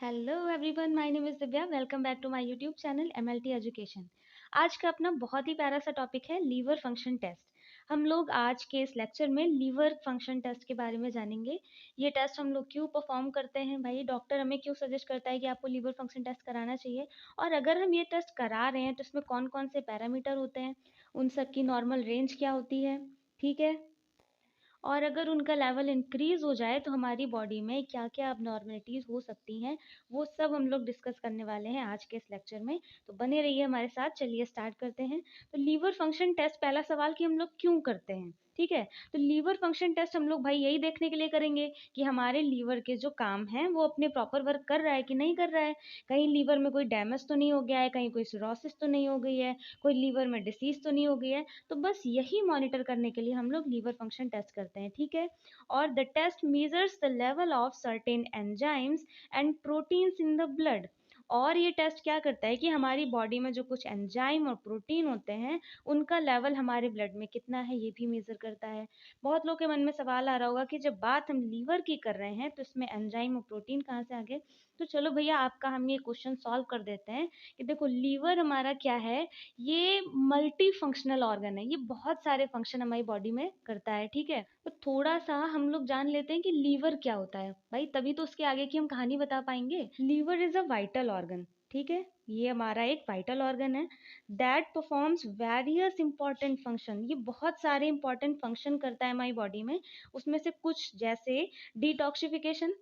Hello everyone, my name is Divya. Welcome back to my YouTube channel MLT education. आज का अपना बहुत ही प्यारा सा टॉपिक है लीवर फंक्शन टेस्ट। हम लोग आज के इस लेक्चर में लीवर फंक्शन टेस्ट के बारे में जानेंगे। ये टेस्ट हम लोग क्यों परफॉर्म करते हैं, भाई डॉक्टर हमें क्यों सजेस्ट करता है कि आपको लीवर फंक्शन टेस्ट कराना चाहिए, और अगर हम ये टेस्ट करा रहे हैं तो इसमें कौन कौन से पैरामीटर होते हैं, उन सब की नॉर्मल रेंज क्या होती है, ठीक है। और अगर उनका लेवल इंक्रीज हो जाए तो हमारी बॉडी में क्या क्या अबनॉर्मलिटीज हो सकती हैं, वो सब हम लोग डिस्कस करने वाले हैं आज के इस लेक्चर में। तो बने रहिए हमारे साथ। चलिए स्टार्ट करते हैं। तो लीवर फंक्शन टेस्ट, पहला सवाल कि हम लोग क्यों करते हैं, ठीक है। तो लीवर फंक्शन टेस्ट हम लोग भाई यही देखने के लिए करेंगे कि हमारे लीवर के जो काम हैं वो अपने प्रॉपर वर्क कर रहा है कि नहीं कर रहा है, कहीं लीवर में कोई डैमेज तो नहीं हो गया है, कहीं कोई सिरोसिस तो नहीं हो गई है, कोई लीवर में डिसीज तो नहीं हो गई है। तो बस यही मॉनिटर करने के लिए हम लोग लीवर फंक्शन टेस्ट करते हैं, ठीक है। और the test measures the level of certain enzymes and proteins in the blood. और ये टेस्ट क्या करता है कि हमारी बॉडी में जो कुछ एंजाइम और प्रोटीन होते हैं उनका लेवल हमारे ब्लड में कितना है ये भी मेजर करता है। बहुत लोगों के मन में सवाल आ रहा होगा कि जब बात हम लीवर की कर रहे हैं तो इसमें एंजाइम और प्रोटीन कहाँ से आ गए। तो चलो भैया आपका हम ये क्वेश्चन सॉल्व कर देते हैं कि देखो लीवर हमारा क्या है, ये मल्टी फंक्शनल ऑर्गन है, ये बहुत सारे फंक्शन हमारी बॉडी में करता है, ठीक है। तो थोड़ा सा हम लोग जान लेते हैं कि लीवर क्या होता है भाई, तभी तो उसके आगे की हम कहानी बता पाएंगे। Liver is a vital organ, ठीक है। ये हमारा एक वाइटल ऑर्गन है that performs various important function. ये बहुत सारे इंपॉर्टेंट फंक्शन करता है हमारी बॉडी में। उसमें से कुछ जैसे detoxification,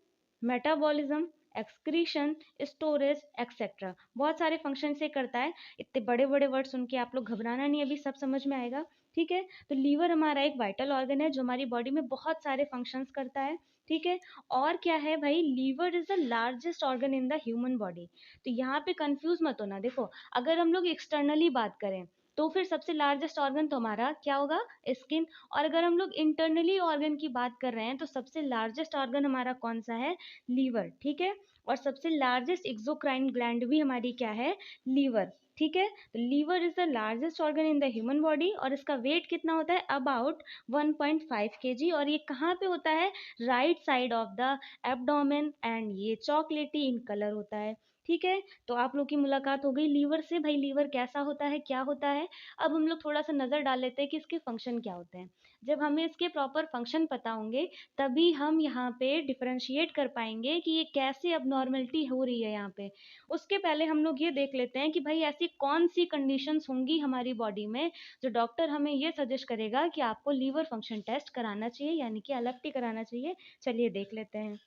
metabolism, excretion, storage etcetera, बहुत सारे फंक्शन से करता है। इतने बड़े बड़े वर्ड सुन के आप लोग घबराना नहीं, अभी सब समझ में आएगा, ठीक है। तो लीवर हमारा एक वाइटल ऑर्गन है जो हमारी बॉडी में बहुत सारे फंक्शंस करता है, ठीक है। और क्या है भाई, liver is the largest organ in the human body. तो यहाँ पे कंफ्यूज मत होना। देखो अगर हम लोग एक्सटर्नली बात करें तो फिर सबसे लार्जेस्ट ऑर्गन तो हमारा क्या होगा, स्किन। और अगर हम लोग इंटरनली ऑर्गन की बात कर रहे हैं तो सबसे लार्जेस्ट ऑर्गन हमारा कौन सा है, लीवर, ठीक है। और सबसे लार्जेस्ट एक्सोक्राइन ग्लैंड भी हमारी क्या है, लीवर, ठीक है। तो liver is the largest organ in the human body और इसका वेट कितना होता है, अबाउट 1.5 kg। और ये कहाँ पे होता है, right side of the abdomen, and ये चॉकलेटी इन कलर होता है, ठीक है। तो आप लोग की मुलाकात हो गई लीवर से, भाई लीवर कैसा होता है, क्या होता है। अब हम लोग थोड़ा सा नज़र डाल लेते हैं कि इसके फंक्शन क्या होते हैं। जब हमें इसके प्रॉपर फंक्शन पता होंगे तभी हम यहाँ पे डिफरेंशिएट कर पाएंगे कि ये कैसे अबनॉर्मलिटी हो रही है यहाँ पे। उसके पहले हम लोग ये देख लेते हैं कि भाई ऐसी कौन सी कंडीशंस होंगी हमारी बॉडी में जो डॉक्टर हमें ये सजेस्ट करेगा कि आपको लीवर फंक्शन टेस्ट कराना चाहिए, यानी कि एलएफटी कराना चाहिए। चलिए देख लेते हैं।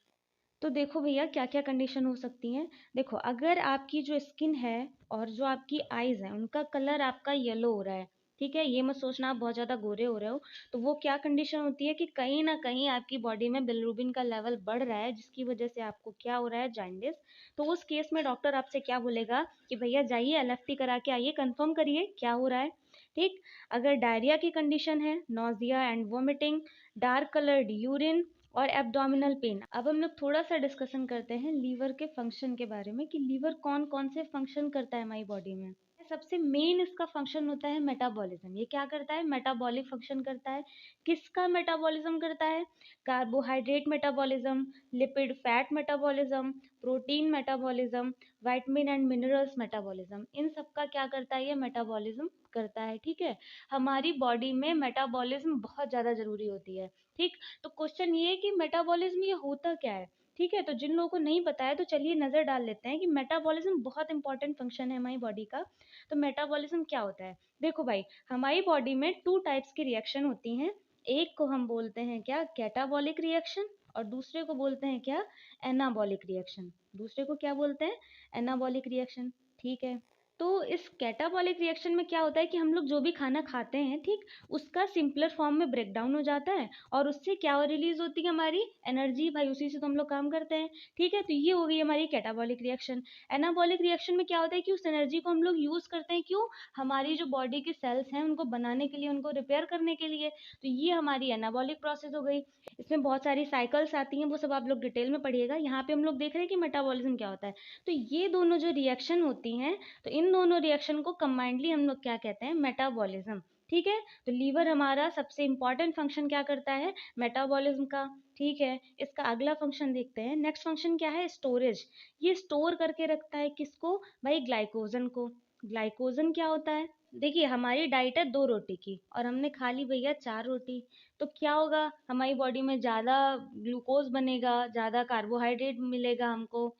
तो देखो भैया क्या क्या कंडीशन हो सकती हैं। देखो अगर आपकी जो स्किन है और जो आपकी आईज है उनका कलर आपका येलो हो रहा है, ठीक है, ये मत सोचना आप बहुत ज़्यादा गोरे हो रहे हो। तो वो क्या कंडीशन होती है कि कहीं ना कहीं आपकी बॉडी में बिलिरुबिन का लेवल बढ़ रहा है जिसकी वजह से आपको क्या हो रहा है, जॉन्डिस। तो उस केस में डॉक्टर आपसे क्या बोलेगा कि भैया जाइए एलएफटी करा के आइए, कंफर्म करिए क्या हो रहा है, ठीक। अगर डायरिया की कंडीशन है, nausea and vomiting, dark coloured urine और एब्डोमिनल पेन। अब हम लोग थोड़ा सा डिस्कशन करते हैं लीवर के फंक्शन के बारे में कि लीवर कौन कौन से फंक्शन करता है हमारी बॉडी में। सबसे मेन इसका फंक्शन होता है मेटाबॉलिज्म। ये क्या करता है, मेटाबॉलिक फंक्शन करता है। किसका मेटाबॉलिज्म करता है, carbohydrate metabolism, lipid fat metabolism, protein metabolism, vitamin and minerals metabolism, इन सब का क्या करता है, ये मेटाबॉलिज्म करता है, ठीक है। हमारी बॉडी में मेटाबॉलिज्म बहुत ज़्यादा जरूरी होती है, ठीक। तो क्वेश्चन ये है कि मेटाबॉलिज्म ये होता क्या है, ठीक है। तो जिन लोगों को नहीं पता है तो चलिए नज़र डाल लेते हैं कि मेटाबॉलिज्म बहुत इंपॉर्टेंट फंक्शन है हमारी बॉडी का। तो मेटाबॉलिज्म क्या होता है, देखो भाई हमारी बॉडी में टू टाइप्स की रिएक्शन होती हैं। एक को हम बोलते हैं क्या, कैटाबॉलिक रिएक्शन, और दूसरे को बोलते हैं क्या, एनाबॉलिक रिएक्शन। दूसरे को क्या बोलते हैं, एनाबॉलिक रिएक्शन, ठीक है। तो इस कैटाबॉलिक रिएक्शन में क्या होता है कि हम लोग जो भी खाना खाते हैं, ठीक, उसका सिंपलर फॉर्म में ब्रेक डाउन हो जाता है और उससे क्या रिलीज होती है, हमारी एनर्जी, भाई उसी से तो हम लोग काम करते हैं, ठीक है। तो ये हो गई हमारी कैटाबॉलिक रिएक्शन। एनाबॉलिक रिएक्शन में क्या होता है कि उस एनर्जी को हम लोग यूज करते हैं, क्यों, हमारी जो बॉडी के सेल्स हैं उनको बनाने के लिए, उनको रिपेयर करने के लिए। तो ये हमारी एनाबॉलिक प्रोसेस हो गई। इसमें बहुत सारी साइकिल्स आती हैं, वो सब आप लोग डिटेल में पढ़िएगा। यहाँ पे हम लोग देख रहे हैं कि मेटाबॉलिज्म क्या होता है। तो ये दोनों जो रिएक्शन होती हैं, तो इन दोनों रिएक्शन को कंबाइंडली हम लोग क्या कहते हैं, मेटाबॉलिज्म, ठीक है। तो लीवर हमारा सबसे इंपॉर्टेंट फंक्शन क्या करता है, मेटाबॉलिज्म का, ठीक है, इसका अगला फंक्शन देखते हैं। नेक्स्ट फंक्शन क्या है? स्टोरेज। ये स्टोर करके रखता है किसको? भाई ग्लाइकोजन को। ग्लाइकोजन क्या होता है? देखिए हमारी डाइट है 2 रोटी की और हमने खा ली भैया 4 रोटी, तो क्या होगा? हमारी बॉडी में ज़्यादा ग्लूकोज बनेगा, ज़्यादा कार्बोहाइड्रेट मिलेगा हमको।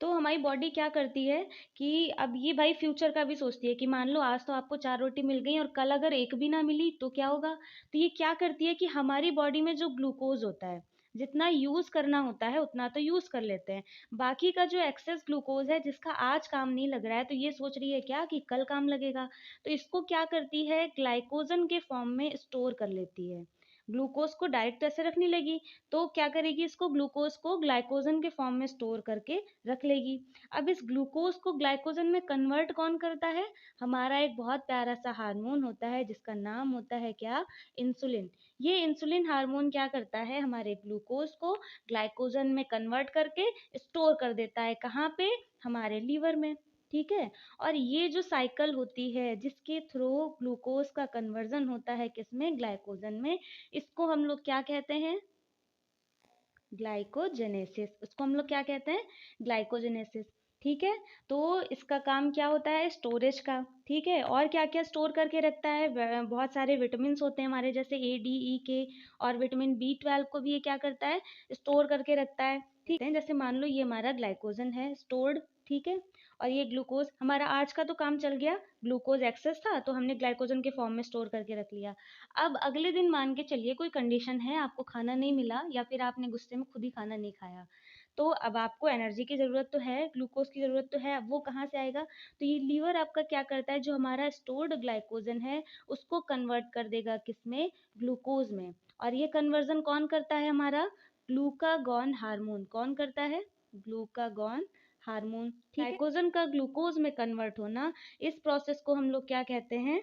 तो हमारी बॉडी क्या करती है कि अब ये भाई फ्यूचर का भी सोचती है कि मान लो आज तो आपको 4 रोटी मिल गई और कल अगर एक भी ना मिली तो क्या होगा? तो ये क्या करती है कि हमारी बॉडी में जो ग्लूकोज होता है, जितना यूज़ करना होता है उतना तो यूज़ कर लेते हैं। बाकी का जो एक्सेस ग्लूकोज है जिसका आज काम नहीं लग रहा है, तो ये सोच रही है क्या कि कल काम लगेगा। तो इसको क्या करती है? ग्लाइकोजन के फॉर्म में स्टोर कर लेती है। ग्लूकोज को डायरेक्ट तो ऐसे रख नहीं लेगी, तो क्या करेगी? इसको ग्लूकोज को ग्लाइकोजन के फॉर्म में स्टोर करके रख लेगी। अब इस ग्लूकोज को ग्लाइकोजन में कन्वर्ट कौन करता है? हमारा एक बहुत प्यारा सा हार्मोन होता है जिसका नाम होता है क्या? इंसुलिन। ये इंसुलिन हार्मोन क्या करता है? हमारे ग्लूकोज को ग्लाइकोजन में कन्वर्ट करके स्टोर कर देता है। कहाँ पे? हमारे लीवर में। ठीक है। और ये जो साइकिल होती है जिसके थ्रू ग्लूकोज का कन्वर्जन होता है किसमें? ग्लाइकोजन में, इसको हम लोग क्या कहते हैं? ग्लाइकोजेनेसिस। उसको हम लोग क्या कहते हैं? ग्लाइकोजेनेसिस। ठीक है। तो इसका काम क्या होता है? स्टोरेज का। ठीक है। और क्या क्या स्टोर करके रखता है? बहुत सारे विटामिन होते हैं हमारे, जैसे A, D, E, K, और विटामिन B12 को भी ये क्या करता है? स्टोर करके रखता है। ठीक है। जैसे मान लो ये हमारा ग्लाइकोजन है स्टोर्ड। ठीक है। और ये ग्लूकोज हमारा आज का तो काम चल गया, ग्लूकोज एक्सेस था तो हमने ग्लाइकोजन के फॉर्म में स्टोर करके रख लिया। अब अगले दिन मान के चलिए कोई कंडीशन है, आपको खाना नहीं मिला या फिर आपने गुस्से में खुद ही खाना नहीं खाया, तो अब आपको एनर्जी की ज़रूरत तो है, ग्लूकोज की ज़रूरत तो है, अब वो कहाँ से आएगा? तो ये लीवर आपका क्या करता है? जो हमारा स्टोर्ड ग्लाइकोजन है उसको कन्वर्ट कर देगा किसमें? ग्लूकोज में। और ये कन्वर्जन कौन करता है? हमारा ग्लूकागॉन हार्मोन। कौन करता है? Glucagon hormone. ग्लाइकोजन का ग्लूकोज में कन्वर्ट होना, इस प्रोसेस को हम लोग क्या कहते हैं?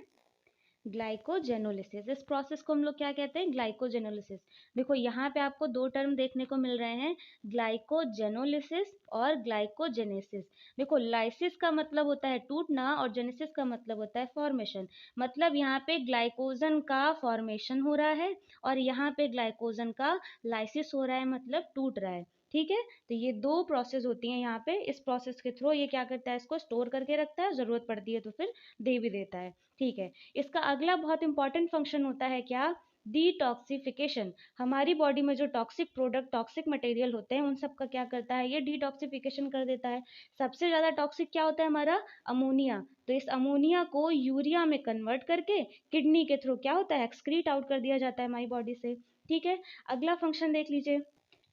ग्लाइकोजेनोलिसिस। इस प्रोसेस को हम लोग क्या कहते हैं? ग्लाइकोजेनोलिसिस। देखो यहाँ पे आपको 2 टर्म देखने को मिल रहे हैं, ग्लाइकोजेनोलिसिस और ग्लाइकोजेनेसिस। देखो लाइसिस का मतलब होता है टूटना और जेनेसिस का मतलब होता है फॉर्मेशन। मतलब यहाँ पे ग्लाइकोजन का फॉर्मेशन हो रहा है और यहाँ पे ग्लाइकोजन का लाइसिस हो रहा है, मतलब टूट रहा है। ठीक है। तो ये 2 प्रोसेस होती हैं यहाँ पे। इस प्रोसेस के थ्रू ये क्या करता है? इसको स्टोर करके रखता है, ज़रूरत पड़ती है तो फिर दे भी देता है। ठीक है। इसका अगला बहुत इंपॉर्टेंट फंक्शन होता है क्या? डिटॉक्सिफिकेशन। हमारी बॉडी में जो टॉक्सिक प्रोडक्ट, टॉक्सिक मटेरियल होते हैं उन सब का क्या करता है? ये डिटॉक्सिफिकेशन कर देता है। सबसे ज़्यादा टॉक्सिक क्या होता है हमारा? अमोनिया। तो इस अमोनिया को यूरिया में कन्वर्ट करके किडनी के थ्रू क्या होता है? एक्सक्रीट आउट कर दिया जाता है हमारी बॉडी से। ठीक है। अगला फंक्शन देख लीजिए।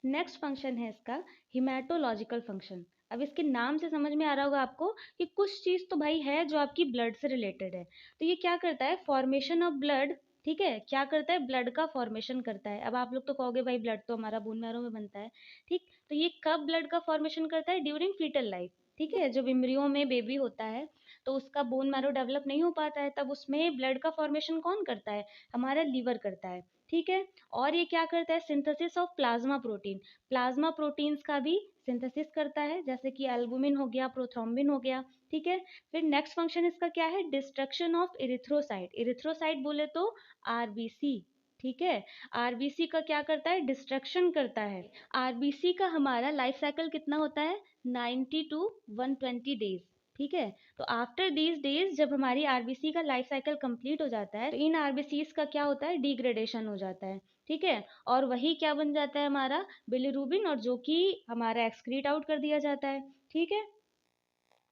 नेक्स्ट फंक्शन है इसका हिमेटोलॉजिकल फंक्शन। अब इसके नाम से समझ में आ रहा होगा आपको कि कुछ चीज़ तो भाई है जो आपकी ब्लड से रिलेटेड है। तो ये क्या करता है? Formation of blood. ठीक है। क्या करता है? ब्लड का फॉर्मेशन करता है। अब आप लोग तो कहोगे भाई ब्लड तो हमारा बोन मैरो में बनता है। ठीक। तो ये कब ब्लड का फॉर्मेशन करता है? During foetal life. ठीक है। जब इम्ब्रियो में बेबी होता है तो उसका बोन मैरो डेवलप नहीं हो पाता है, तब उसमें ब्लड का फॉर्मेशन कौन करता है? हमारा लीवर करता है। ठीक है। और ये क्या करता है? Synthesis of plasma protein. Plasma proteins का भी सिंथेसिस करता है, जैसे कि एल्बुमिन हो गया, प्रोथ्रोम्बिन हो गया। ठीक है। फिर नेक्स्ट फंक्शन इसका क्या है? Destruction of erythrocyte. इरिथ्रोसाइट बोले तो आरबीसी। ठीक है। आरबीसी का क्या करता है? डिस्ट्रक्शन करता है। आरबीसी का हमारा लाइफ साइकिल कितना होता है? 90 टू 120 डेज। ठीक है। तो आफ्टर दीज डेज जब हमारी आरबीसी का लाइफ साइकिल कंप्लीट हो जाता है तो इन आरबीसीज का क्या होता है? डिग्रेडेशन हो जाता है। ठीक है। और वही क्या बन जाता है? हमारा बिलिरुबिन, और जो कि हमारा एक्सक्रीट आउट कर दिया जाता है। ठीक है।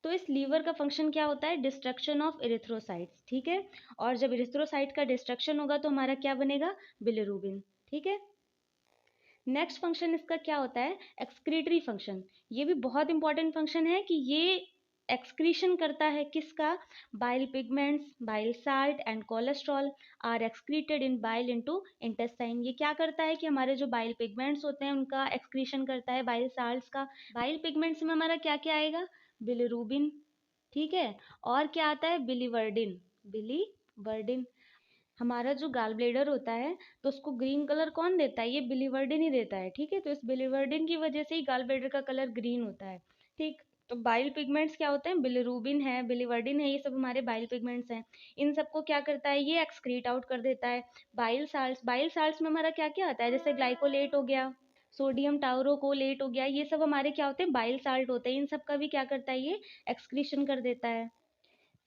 तो इस लीवर का फंक्शन क्या होता है? Destruction of erythrocytes. ठीक है। और जब इरिथ्रोसाइट का डिस्ट्रक्शन होगा तो हमारा क्या बनेगा? बिलिरुबिन। ठीक है। नेक्स्ट फंक्शन इसका क्या होता है? Excretory function. ये भी बहुत इंपॉर्टेंट फंक्शन है कि ये एक्सक्रीशन करता है किसका? Bile pigments, bile salt and cholesterol are excreted in bile into intestine. ये क्या करता है कि हमारे जो बाइल पिगमेंट्स होते हैं उनका एक्सक्रीशन करता है, बाइल साल्ट्स का। बाइल पिगमेंट्स में हमारा क्या क्या आएगा? बिलिरुबिन। ठीक है। और क्या आता है? बिलीवर्डिन। बिलीवर्डिन। हमारा जो गाल ब्लेडर होता है तो उसको ग्रीन कलर कौन देता है? ये बिलीवर्डिन ही देता है। ठीक है। तो इस बिलीवर्डिन की वजह से ही गाल ब्लेडर का कलर ग्रीन होता है। ठीक। तो बाइल पिगमेंट्स क्या होते हैं, बिलिरुबिन है, बिलिवर्डिन है, ये सब हमारे बाइल पिगमेंट्स हैं। इन सबको क्या करता है, ये एक्सक्रीट आउट कर देता है। बाइल साल्ट्स में हमारा क्या क्या आता है, जैसे ग्लाइकोलेट हो गया, सोडियम टाउरोकोलेट हो गया, ये सब हमारे क्या होते हैं, बाइल साल्ट होते हैं। इन सब का भी क्या करता है, ये एक्सक्रीशन कर देता है।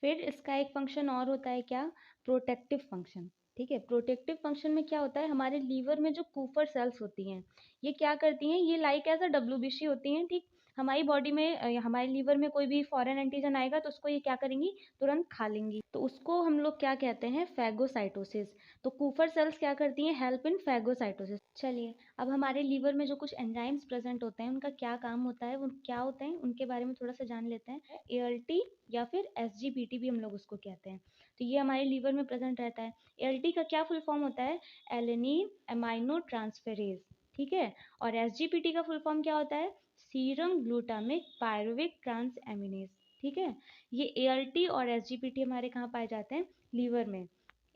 फिर इसका एक फंक्शन और होता है क्या, प्रोटेक्टिव फंक्शन। ठीक है, प्रोटेक्टिव फंक्शन में क्या होता है, हमारे लीवर में जो कूपर सेल्स होती हैं, ये क्या करती हैं, ये लाइक एज अ डब्ल्यूबीसी होती हैं। ठीक, हमारी बॉडी में हमारे लीवर में कोई भी फॉरेन एंटीजन आएगा तो उसको ये क्या करेंगी, तुरंत खा लेंगी। तो उसको हम लोग क्या कहते हैं, फैगोसाइटोसिस। तो कूपर सेल्स क्या करती हैं, हेल्प इन फैगोसाइटोसिस। चलिए, अब हमारे लीवर में जो कुछ एंजाइम्स प्रेजेंट होते हैं, उनका क्या काम होता है, वो क्या होते हैं, उनके बारे में थोड़ा सा जान लेते हैं। एएलटी या फिर एसजीपीटी भी हम लोग उसको कहते हैं। तो ये हमारे लीवर में प्रेजेंट रहता है। एएलटी का क्या फुल फॉर्म होता है, एलेनिन अमाइनो ट्रांसफेरेज। ठीक है, और एसजीपीटी का फुल फॉर्म क्या होता है, सीरम ग्लूटामिक पायरुविक ट्रांस एमिनेज। ठीक है, ये एएलटी और एसजीपीटी हमारे कहाँ पाए जाते हैं, लीवर में।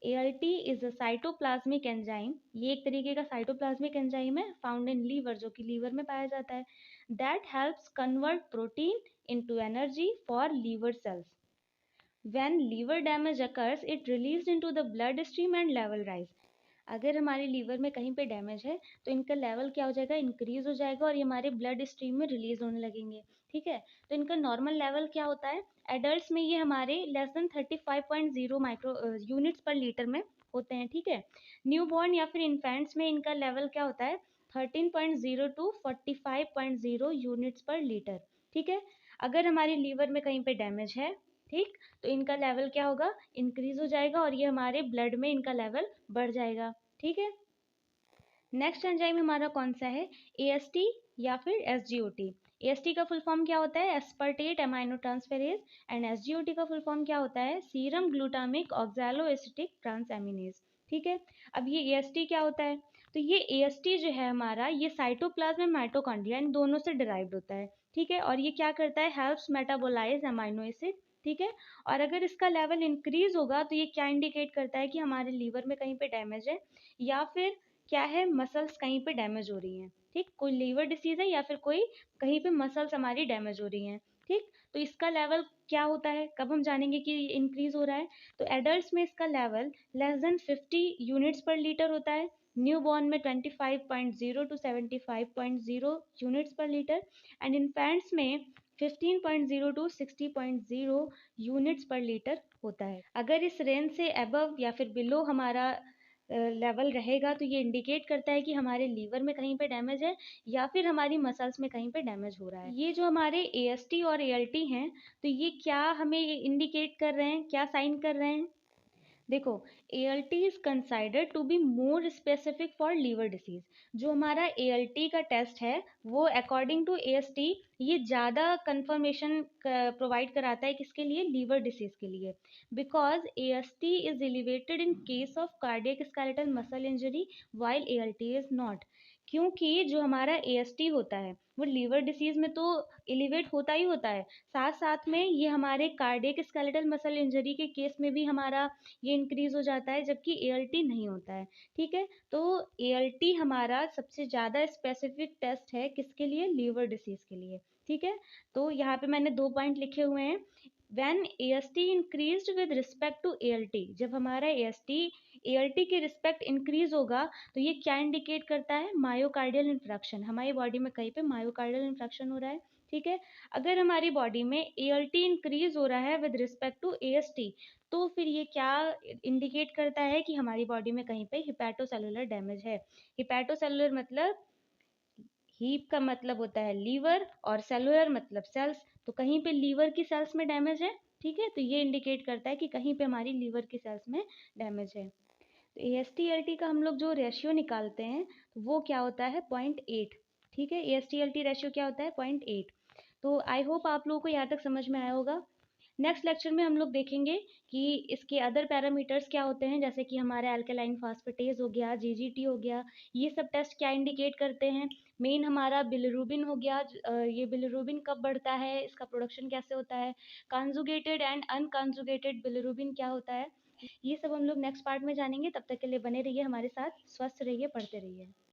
ALT is a cytoplasmic enzyme, ये एक तरीके का साइटोप्लाज्मिक एंजाइम है, फाउंड इन लीवर, जो कि लीवर में पाया जाता है। That helps convert protein into energy for liver cells. When liver damage occurs, it released into the bloodstream and level rise. अगर हमारे लीवर में कहीं पे डैमेज है तो इनका लेवल क्या हो जाएगा, इंक्रीज हो जाएगा, और ये हमारे ब्लड स्ट्रीम में रिलीज होने लगेंगे। ठीक है, तो इनका नॉर्मल लेवल क्या होता है, एडल्ट्स में ये हमारे लेस देन 35.0 माइक्रो यूनिट्स पर लीटर में होते हैं। ठीक है, न्यूबॉर्न या फिर इन्फेंट्स में इनका लेवल क्या होता है, 13.0 टू 45.0 यूनिट्स पर लीटर। ठीक है, अगर हमारी लीवर में कहीं पे डैमेज है, ठीक, तो इनका लेवल क्या होगा, इंक्रीज हो जाएगा, और ये हमारे ब्लड में इनका लेवल बढ़ जाएगा। ठीक है, नेक्स्ट एंजाइम हमारा कौन सा है, एएसटी या फिर एसजीओटी। एएसटी का फुल फॉर्म क्या होता है, aspartate amino transferase, and SGOT का फुल फॉर्म क्या होता है, सीरम ग्लूटामिक ऑक्सैलोएसिटिक ट्रांसएमिनेज। ठीक है, अब ये एएसटी क्या होता है, तो ये एएसटी जो है हमारा, ये साइटोप्लाज्म में माइटोकॉन्ड्रिया, इन दोनों से डिराइव्ड होता है। ठीक है, और ये क्या करता है, हेल्प्स मेटाबोलाइज अमाइनो एसिड। ठीक है, और अगर इसका लेवल इंक्रीज होगा तो ये क्या इंडिकेट करता है कि हमारे लीवर में कहीं पे डैमेज है, या फिर क्या है, मसल्स कहीं पे डैमेज हो रही हैं। ठीक, कोई लीवर डिसीज है या फिर कोई कहीं पे मसल्स हमारी डैमेज हो रही हैं। ठीक, तो इसका लेवल क्या होता है, कब हम जानेंगे कि इंक्रीज हो रहा है, तो एडल्ट्स में इसका लेवल लेस देन 50 यूनिट्स पर लीटर होता है, न्यू बॉर्न में 25.0 टू 75.0 यूनिट्स पर लीटर, एंड इन्फेंट्स में 15.0 टू 60.0 यूनिट्स पर लीटर होता है। अगर इस रेंज से अबव या फिर बिलो हमारा लेवल रहेगा तो ये इंडिकेट करता है कि हमारे लीवर में कहीं पे डैमेज है, या फिर हमारी मसल्स में कहीं पे डैमेज हो रहा है। ये जो हमारे एएसटी और एएलटी हैं, तो ये क्या हमें इंडिकेट कर रहे हैं, क्या साइन कर रहे हैं, देखो, ALT is considered to be more specific for liver disease. जो हमारा ALT का टेस्ट है, वो अकॉर्डिंग टू AST ये ज़्यादा कंफर्मेशन प्रोवाइड कराता है, किसके लिए, लीवर डिसीज के लिए। Because AST is elevated in case of cardiac skeletal muscle injury while ALT is not. क्योंकि जो हमारा AST होता है वो लीवर डिसीज में तो एलिवेट होता ही होता है, साथ साथ में ये हमारे कार्डियक स्केलेटल मसल इंजरी के केस में भी हमारा ये इंक्रीज हो जाता है, जबकि ALT नहीं होता है। ठीक है, तो ALT हमारा सबसे ज़्यादा स्पेसिफिक टेस्ट है, किसके लिए, लीवर डिसीज के लिए। ठीक है, तो यहाँ पे मैंने 2 पॉइंट लिखे हुए हैं। When AST increased with respect to ALT, जब हमारा ALT के रिस्पेक्ट इंक्रीज होगा तो ये क्या इंडिकेट करता है, मायोकार्डियल इंफ्रैक्शन, हमारी बॉडी में कहीं पे मायोकार्डियल इंफ्रैक्शन हो रहा है। ठीक है, अगर हमारी बॉडी में ALT इंक्रीज हो रहा है विद रिस्पेक्ट टू AST, तो फिर ये क्या इंडिकेट करता है कि हमारी बॉडी में कहीं पे हिपैटोसेलुलर डैमेज है। हिपैटोसेलुलर मतलब, हीप का मतलब होता है लीवर और सेलुलर मतलब सेल्स, तो कहीं पे लीवर की सेल्स में डैमेज है। ठीक है, तो ये इंडिकेट करता है कि कहीं पे हमारी लीवर की सेल्स में डैमेज है। तो AST-ALT का हम लोग जो रेशियो निकालते हैं, तो वो क्या होता है, 0.8। ठीक है, AST-ALT रेशियो क्या होता है, 0.8। तो आई होप आप लोगों को यहाँ तक समझ में आया होगा। नेक्स्ट लेक्चर में हम लोग देखेंगे कि इसके अदर पैरामीटर्स क्या होते हैं, जैसे कि हमारा अल्कलाइन फास्फेटेज हो गया, जीजीटी हो गया, ये सब टेस्ट क्या इंडिकेट करते हैं। मेन हमारा बिलिरुबिन हो गया, ये बिलिरुबिन कब बढ़ता है, इसका प्रोडक्शन कैसे होता है, कॉन्जुगेटेड एंड अनकॉन्जुगेटेड बिलिरुबिन क्या होता है, ये सब हम लोग नेक्स्ट पार्ट में जानेंगे। तब तक के लिए बने रहिए हमारे साथ, स्वस्थ रहिए, पढ़ते रहिए।